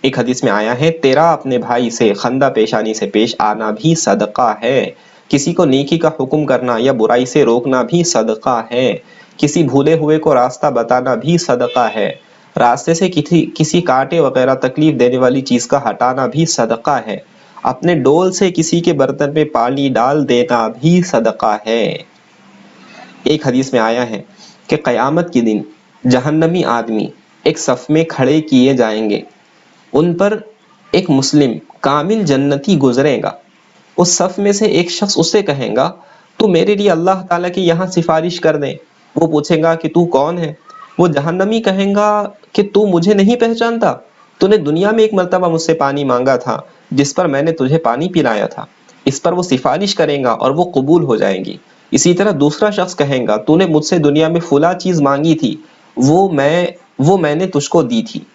एक हदीस में आया है, तेरा अपने भाई से खंदा पेशानी से पेश आना भी सदका है। किसी को नेकी का हुक्म करना या बुराई से रोकना भी सदका है। किसी भूले हुए को रास्ता बताना भी सदका है। रास्ते से किसी कांटे वगैरह तकलीफ देने वाली चीज का हटाना भी सदका है। अपने डोल से किसी के बर्तन में पानी डाल देना भी सदका है। एक हदीस में आया है कि क़यामत के दिन जहन्नमी आदमी एक सफ में खड़े किए जाएंगे। उन पर एक मुस्लिम कामिल जन्नती गुजरेगा। उस सफ में से एक शख्स उससे कहेगा, तू मेरे लिए अल्लाह ताला की यहाँ सिफारिश कर दे। वो पूछेगा कि तू कौन है? वो जहन्नमी कहेगा कि तू मुझे नहीं पहचानता, तूने दुनिया में एक मर्तबा मुझसे पानी मांगा था जिस पर मैंने तुझे पानी पिलाया था। इस पर वो सिफारिश करेगा और वो कबूल हो जाएगी। इसी तरह दूसरा शख्स कहेगा, तूने मुझसे दुनिया में फुला चीज मांगी थी, वो मैंने तुझको दी थी।